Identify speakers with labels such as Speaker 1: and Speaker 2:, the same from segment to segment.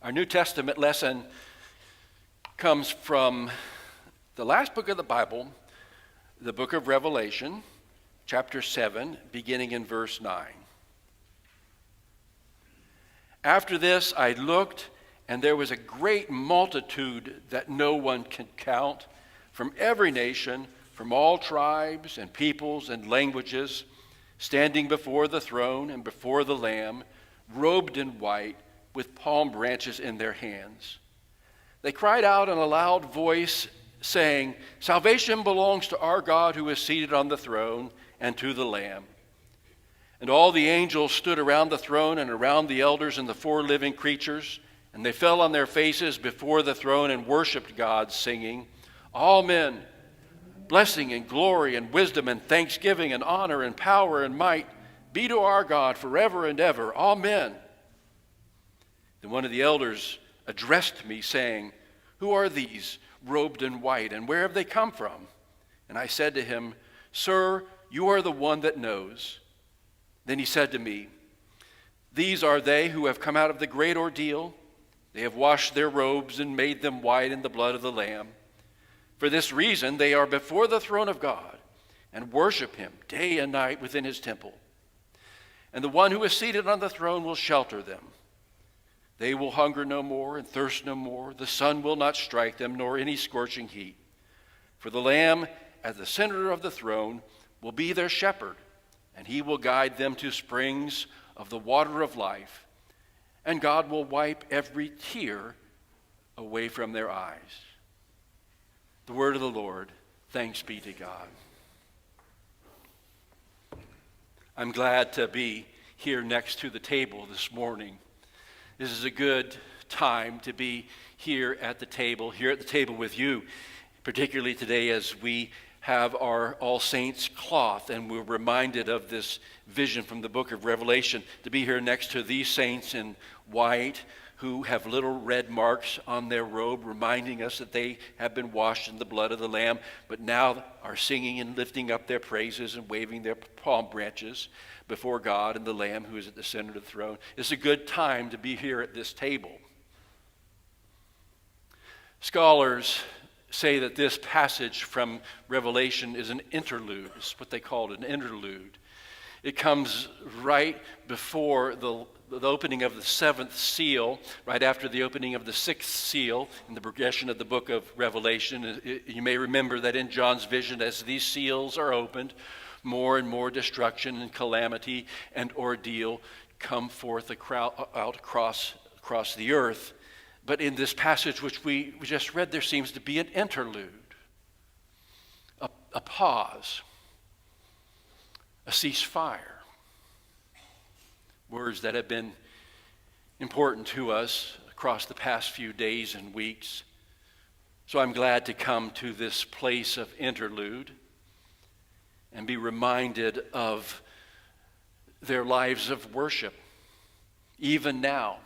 Speaker 1: Our New Testament lesson comes from the last book of the Bible, the book of Revelation, chapter 7, beginning in verse 9. After this I looked, and there was a great multitude that no one can count, from every nation, from all tribes and peoples and languages, standing before the throne and before the Lamb, robed in white, with palm branches in their hands. They cried out in a loud voice, saying, "Salvation belongs to our God who is seated on the throne and to the Lamb." And all the angels stood around the throne and around the elders and the four living creatures, and they fell on their faces before the throne and worshiped God, singing, "Amen. Blessing and glory and wisdom and thanksgiving and honor and power and might be to our God forever and ever. Amen." Then one of the elders addressed me, saying, "Who are these robed in white, and where have they come from?" And I said to him, "Sir, you are the one that knows." Then he said to me, "These are they who have come out of the great ordeal. They have washed their robes and made them white in the blood of the Lamb. For this reason they are before the throne of God and worship him day and night within his temple. And the one who is seated on the throne will shelter them. They will hunger no more and thirst no more. The sun will not strike them, nor any scorching heat. For the Lamb at the center of the throne will be their shepherd, and he will guide them to springs of the water of life. And God will wipe every tear away from their eyes." The word of the Lord. Thanks be to God. I'm glad to be here next to the table this morning. This is a good time to be here at the table with you, particularly today as we have our All Saints cloth, and we're reminded of this vision from the book of Revelation, to be here next to these saints in white who have little red marks on their robe, reminding us that they have been washed in the blood of the Lamb, but now are singing and lifting up their praises and waving their palm branches before God and the Lamb who is at the center of the throne. It's a good time to be here at this table. Scholars say that this passage from Revelation is an interlude. It's what they call an interlude. It comes right before the opening of the seventh seal, right after the opening of the sixth seal in the progression of the book of Revelation. You may remember that in John's vision, as these seals are opened, more and more destruction and calamity and ordeal come forth out across the earth. But in this passage which we just read, there seems to be an interlude, a pause, a ceasefire. Words that have been important to us across the past few days and weeks. So I'm glad to come to this place of interlude and be reminded of their lives of worship. Even now,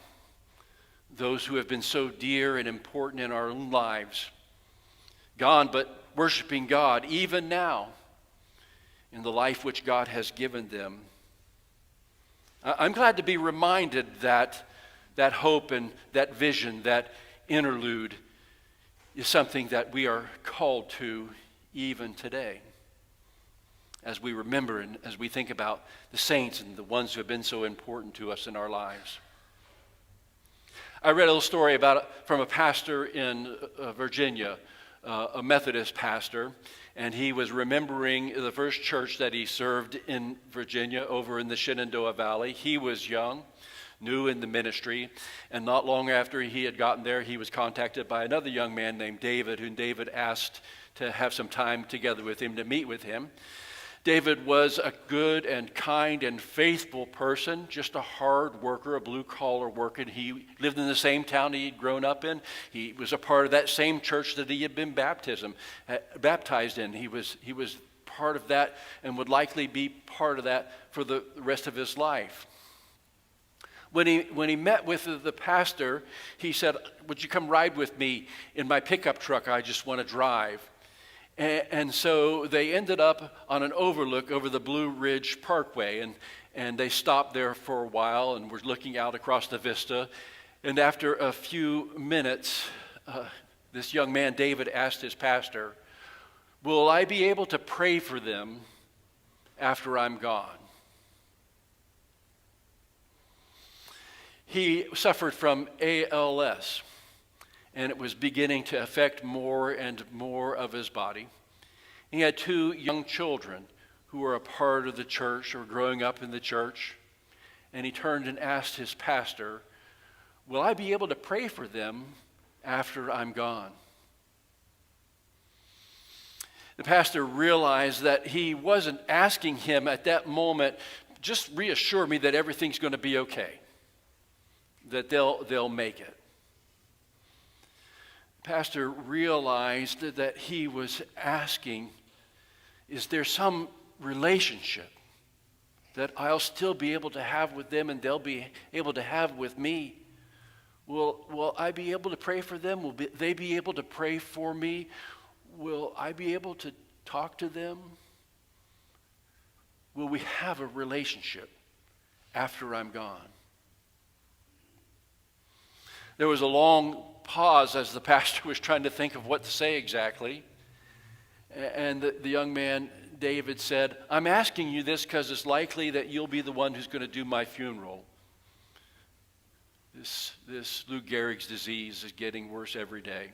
Speaker 1: those who have been so dear and important in our own lives, gone but worshiping God, even now, in the life which God has given them. I'm glad to be reminded that hope and that vision, that interlude, is something that we are called to even today, as we remember and as we think about the saints and the ones who have been so important to us in our lives. I read a little story from a pastor in Virginia, a Methodist pastor, and he was remembering the first church that he served in Virginia over in the Shenandoah Valley. He was young, new in the ministry, and not long after he had gotten there, he was contacted by another young man named David, whom David asked to have some time together with him to meet with him. David was a good and kind and faithful person, just a hard worker, a blue-collar worker. He lived in the same town he had grown up in. He was a part of that same church that he had been baptized in. He was part of that and would likely be part of that for the rest of his life. When he met with the pastor, he said, "Would you come ride with me in my pickup truck? I just want to drive." And so they ended up on an overlook over the Blue Ridge Parkway, and they stopped there for a while and were looking out across the vista. And after a few minutes, this young man, David, asked his pastor, "Will I be able to pray for them after I'm gone?" He suffered from ALS, and it was beginning to affect more and more of his body. He had 2 young children who were a part of the church or growing up in the church, and he turned and asked his pastor, "Will I be able to pray for them after I'm gone?" The pastor realized that he wasn't asking him at that moment, "Just reassure me that everything's going to be okay, that they'll make it." The pastor realized that he was asking, is there some relationship that I'll still be able to have with them and they'll be able to have with me? Will I be able to pray for them? Will they be able to pray for me? Will I be able to talk to them? Will we have a relationship after I'm gone? There was a long pause as the pastor was trying to think of what to say exactly. And the young man, David, said, "I'm asking you this because it's likely that you'll be the one who's going to do my funeral. This Lou Gehrig's disease is getting worse every day."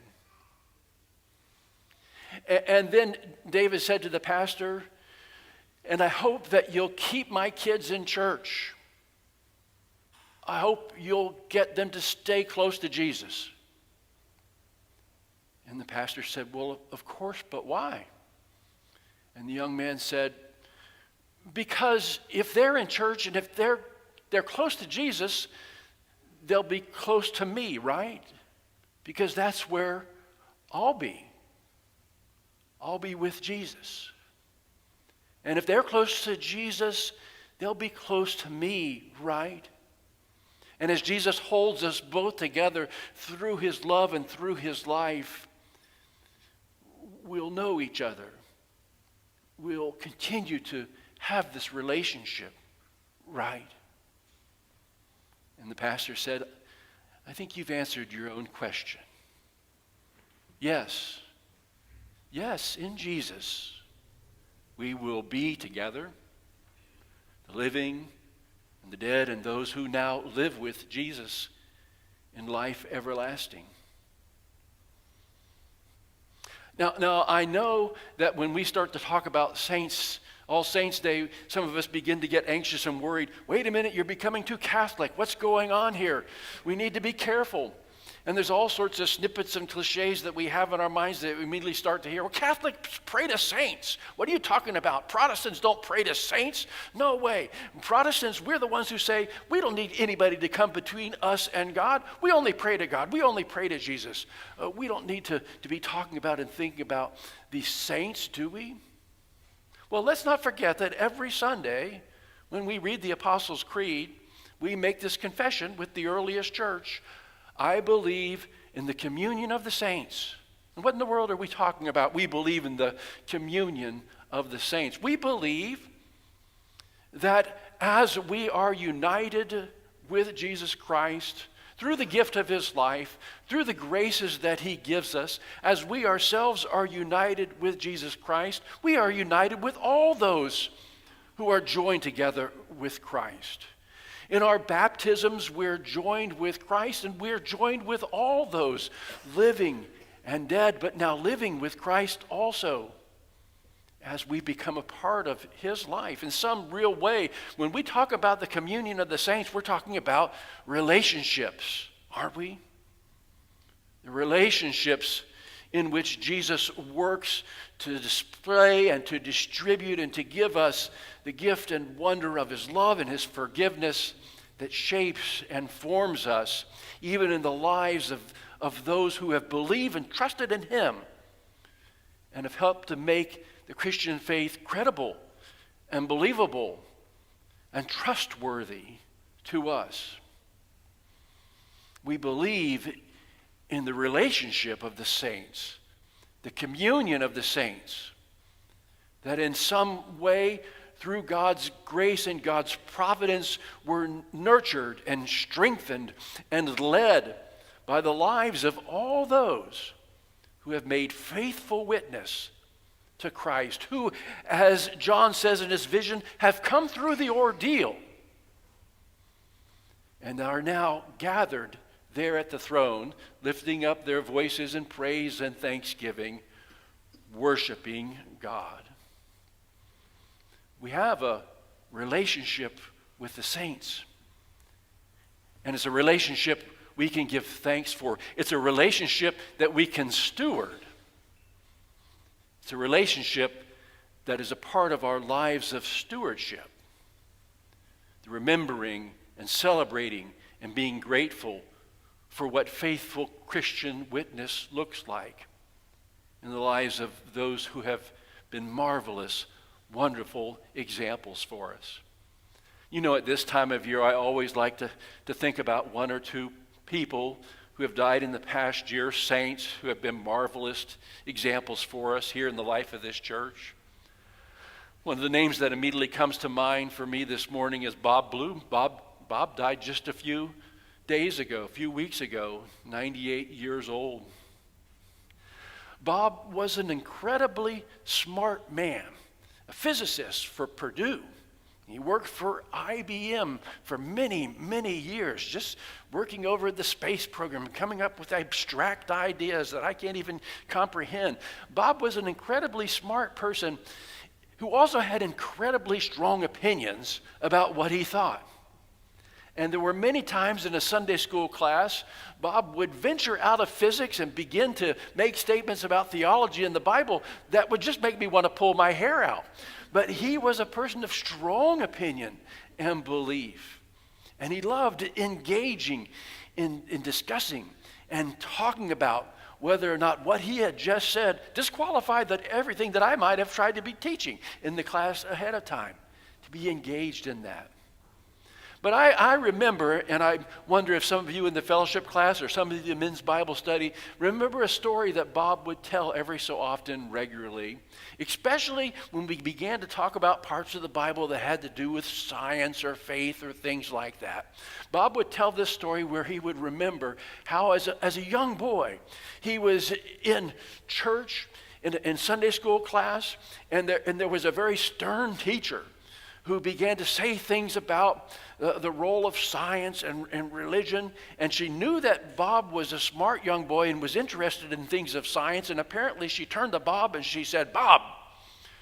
Speaker 1: And then David said to the pastor, "And I hope that you'll keep my kids in church. I hope you'll get them to stay close to Jesus." And the pastor said, "Well, of course, but why?" And the young man said, "Because if they're in church and if they're close to Jesus, they'll be close to me, right? Because that's where I'll be. I'll be with Jesus. And if they're close to Jesus, they'll be close to me, right? And as Jesus holds us both together through his love and through his life, we'll know each other. We'll continue to have this relationship, right?" And the pastor said, "I think you've answered your own question. Yes, in Jesus, we will be together, the living and the dead and those who now live with Jesus in life everlasting." Now I know that when we start to talk about saints, All Saints Day, some of us begin to get anxious and worried. Wait a minute, you're becoming too Catholic. What's going on here? We need to be careful. And there's all sorts of snippets and cliches that we have in our minds that we immediately start to hear. Well, Catholics pray to saints. What are you talking about? Protestants don't pray to saints? No way. Protestants, we're the ones who say we don't need anybody to come between us and God. We only pray to God. We only pray to Jesus. We don't need to be talking about and thinking about these saints, do we? Well, let's not forget that every Sunday when we read the Apostles' Creed, we make this confession with the earliest church. I believe in the communion of the saints. And what in the world are we talking about? We believe in the communion of the saints. We believe that as we are united with Jesus Christ through the gift of his life, through the graces that he gives us, as we ourselves are united with Jesus Christ, we are united with all those who are joined together with Christ. In our baptisms, we're joined with Christ, and we're joined with all those living and dead, but now living with Christ also as we become a part of his life in some real way. When we talk about the communion of the saints, we're talking about relationships, aren't we? The relationships in which Jesus works to display and to distribute and to give us the gift and wonder of his love and his forgiveness that shapes and forms us, even in the lives of those who have believed and trusted in him and have helped to make the Christian faith credible and believable and trustworthy to us. We believe in the relationship of the saints, the communion of the saints, that in some way, through God's grace and God's providence, were nurtured and strengthened and led by the lives of all those who have made faithful witness to Christ, who, as John says in his vision, have come through the ordeal and are now gathered there at the throne, lifting up their voices in praise and thanksgiving, worshiping God. We have a relationship with the saints, and it's a relationship we can give thanks for. It's a relationship that we can steward. It's a relationship that is a part of our lives of stewardship. The remembering and celebrating and being grateful for what faithful Christian witness looks like in the lives of those who have been marvelous, wonderful examples for us. You know, at this time of year, I always like to think about one or two people who have died in the past year, saints who have been marvelous examples for us here in the life of this church. One of the names that immediately comes to mind for me this morning is Bob Blue. Bob died just a few weeks ago, 98 years old. Bob was an incredibly smart man, a physicist for Purdue. He worked for IBM for many, many years, just working over the space program, coming up with abstract ideas that I can't even comprehend. Bob was an incredibly smart person who also had incredibly strong opinions about what he thought. And there were many times in a Sunday school class, Bob would venture out of physics and begin to make statements about theology in the Bible that would just make me want to pull my hair out. But he was a person of strong opinion and belief. And he loved engaging in discussing and talking about whether or not what he had just said disqualified that everything that I might have tried to be teaching in the class ahead of time, to be engaged in that. But I remember, and I wonder if some of you in the fellowship class or some of the men's Bible study remember a story that Bob would tell every so often regularly, especially when we began to talk about parts of the Bible that had to do with science or faith or things like that. Bob would tell this story where he would remember how as a young boy, he was in church, in Sunday school class, and there was a very stern teacher who began to say things about the role of science and religion. And she knew that Bob was a smart young boy and was interested in things of science. And apparently she turned to Bob and she said, "Bob,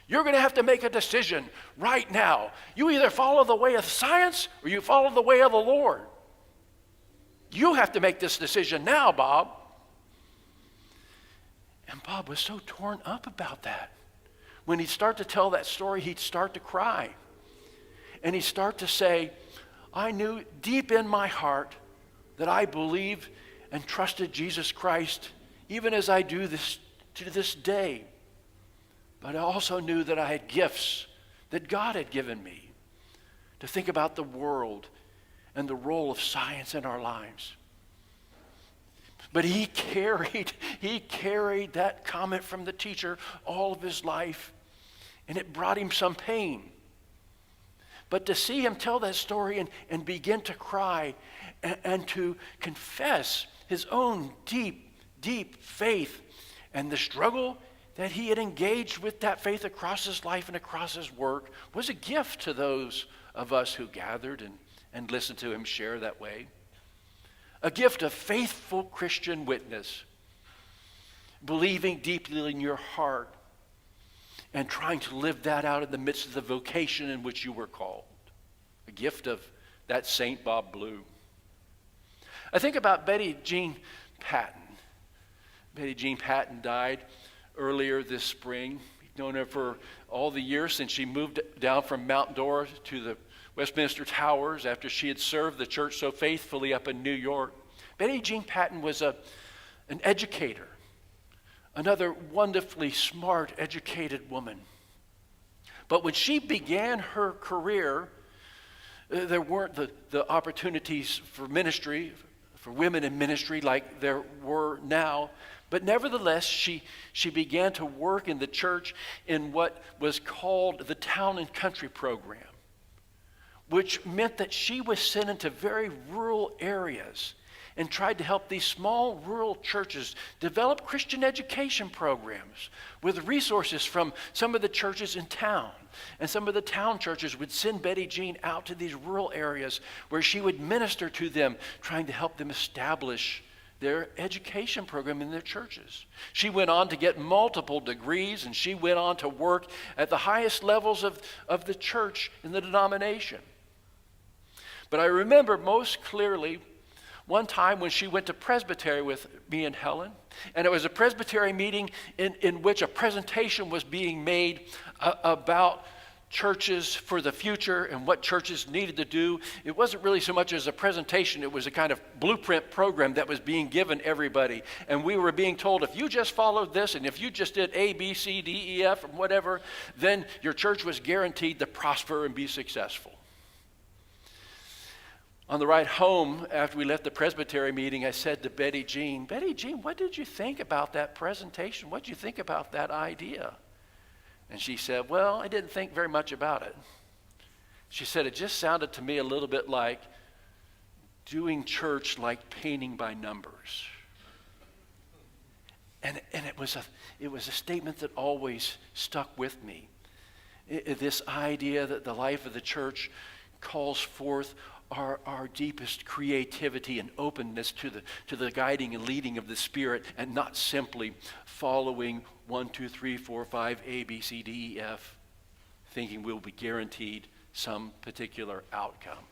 Speaker 1: you're going to have to make a decision right now. You either follow the way of science or you follow the way of the Lord. You have to make this decision now, Bob." And Bob was so torn up about that. When he'd start to tell that story, he'd start to cry. And he'd start to say, "I knew deep in my heart that I believed and trusted Jesus Christ, even as I do this to this day. But I also knew that I had gifts that God had given me to think about the world and the role of science in our lives." But he carried that comment from the teacher all of his life, and it brought him some pain. But to see him tell that story and begin to cry and to confess his own deep, deep faith and the struggle that he had engaged with that faith across his life and across his work was a gift to those of us who gathered and listened to him share that way. A gift of faithful Christian witness, believing deeply in your heart and trying to live that out in the midst of the vocation in which you were called. A gift of that Saint Bob Blue. I think about Betty Jean Patton. Betty Jean Patton died earlier this spring. We've known her for all the years since she moved down from Mount Dora to the Westminster Towers after she had served the church so faithfully up in New York. Betty Jean Patton was an educator, another wonderfully smart, educated woman. But when she began her career, there weren't the opportunities for ministry, for women in ministry like there were now. But nevertheless, she began to work in the church in what was called the Town and Country Program, which meant that she was sent into very rural areas and tried to help these small rural churches develop Christian education programs with resources from some of the churches in town. And some of the town churches would send Betty Jean out to these rural areas where she would minister to them, trying to help them establish their education program in their churches. She went on to get multiple degrees, and she went on to work at the highest levels of the church in the denomination. But I remember most clearly one time when she went to Presbyterian with me and Helen, and it was a Presbyterian meeting in which a presentation was being made about churches for the future and what churches needed to do. It wasn't really so much as a presentation, it was a kind of blueprint program that was being given everybody. And we were being told, if you just followed this and if you just did A, B, C, D, E, F, or whatever, then your church was guaranteed to prosper and be successful. On the ride home, after we left the Presbyterian meeting, I said to Betty Jean, what did you think about that presentation? What did you think about that idea? And she said, well, I didn't think very much about it. She said, it just sounded to me a little bit like doing church like painting by numbers. And it was a statement that always stuck with me. This idea that the life of the church calls forth our deepest creativity and openness to the guiding and leading of the Spirit, and not simply following 1, 2, 3, 4, 5, A, B, C, D, E, F, thinking we'll be guaranteed some particular outcome.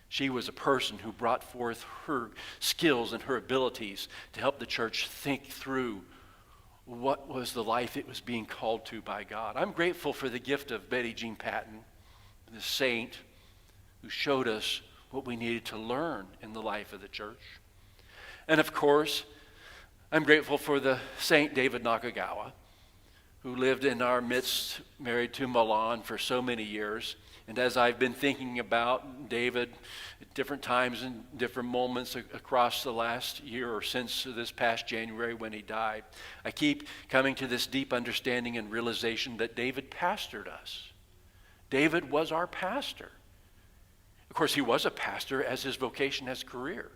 Speaker 1: She was a person who brought forth her skills and her abilities to help the church think through what was the life it was being called to by God. I'm grateful for the gift of Betty Jean Patton, the saint who showed us what we needed to learn in the life of the church. And of course, I'm grateful for the Saint David Nakagawa, who lived in our midst, married to Milan for so many years. And as I've been thinking about David at different times and different moments across the last year or since this past January when he died, I keep coming to this deep understanding and realization that David pastored us. David was our pastor. Of course, he was a pastor as his vocation, as career.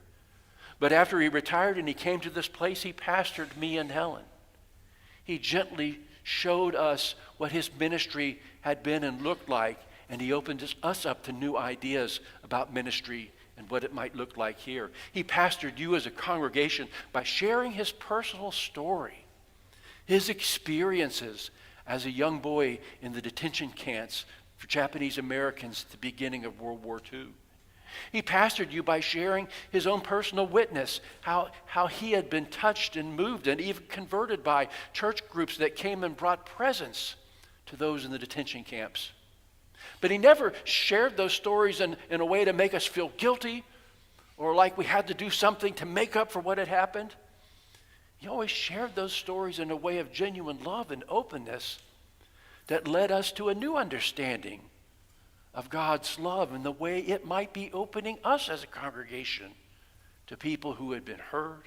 Speaker 1: But after he retired and he came to this place, he pastored me and Helen. He gently showed us what his ministry had been and looked like, and he opened us up to new ideas about ministry and what it might look like here. He pastored you as a congregation by sharing his personal story, his experiences as a young boy in the detention camps for Japanese Americans at the beginning of World War II. He pastored you by sharing his own personal witness, how he had been touched and moved and even converted by church groups that came and brought presents to those in the detention camps. But he never shared those stories in a way to make us feel guilty or like we had to do something to make up for what had happened. He always shared those stories in a way of genuine love and openness that led us to a new understanding of God's love and the way it might be opening us as a congregation to people who had been hurt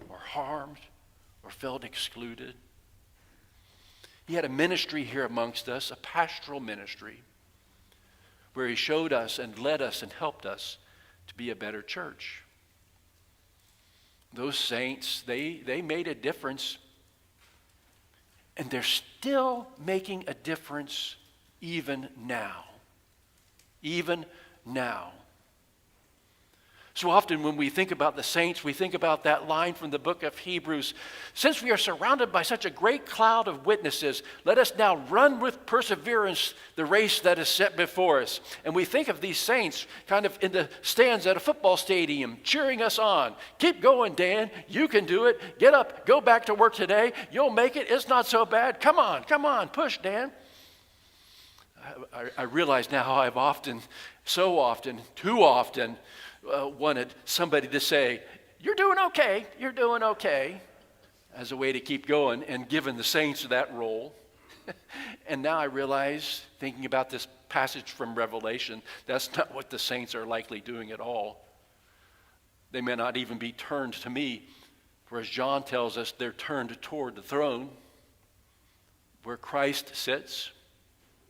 Speaker 1: or harmed or felt excluded. He had a ministry here amongst us, a pastoral ministry, where he showed us and led us and helped us to be a better church. Those saints, they made a difference, and they're still making a difference even now. Even now. So often when we think about the saints, we think about that line from the book of Hebrews. Since we are surrounded by such a great cloud of witnesses, let us now run with perseverance the race that is set before us. And we think of these saints kind of in the stands at a football stadium, cheering us on. Keep going, Dan. You can do it. Get up. Go back to work today. You'll make it. It's not so bad. Come on. Push, Dan. I realize now how I've too often, wanted somebody to say, you're doing okay, as a way to keep going and giving the saints that role. And now I realize, thinking about this passage from Revelation, that's not what the saints are likely doing at all. They may not even be turned to me For as John tells us, they're turned toward the throne where Christ sits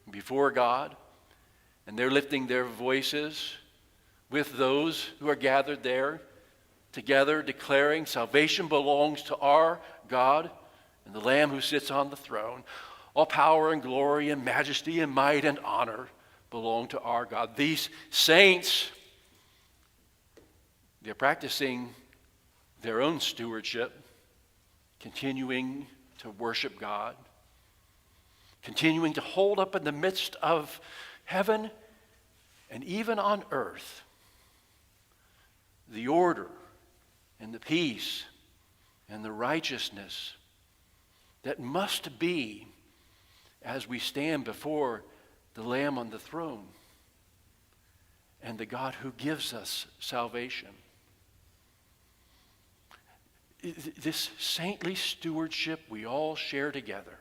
Speaker 1: before God, and they're lifting their voices with those who are gathered there together, declaring salvation belongs to our God and the Lamb who sits on the throne. All power and glory and majesty and might and honor belong to our God. These saints, they're practicing their own stewardship, continuing to worship God, continuing to hold up in the midst of heaven and even on earth the order and the peace and the righteousness that must be as we stand before the Lamb on the throne and the God who gives us salvation. This saintly stewardship we all share together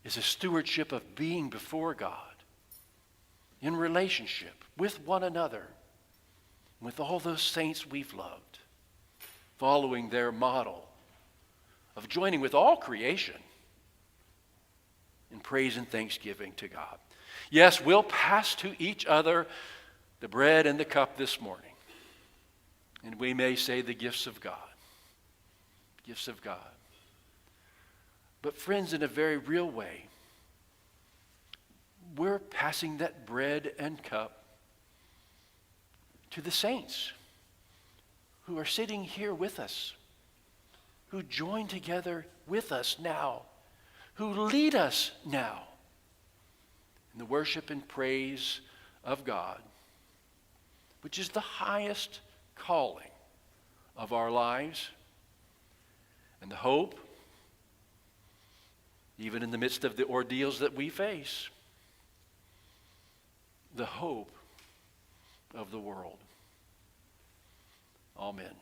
Speaker 1: is a stewardship of being before God in relationship with one another, with all those saints we've loved, following their model of joining with all creation in praise and thanksgiving to God. Yes, we'll pass to each other the bread and the cup this morning, and we may say the gifts of God. Gifts of God. But friends, in a very real way, we're passing that bread and cup to the saints who are sitting here with us, who join together with us now, who lead us now in the worship and praise of God, which is the highest calling of our lives, and the hope, even in the midst of the ordeals that we face, the hope of the world. Amen.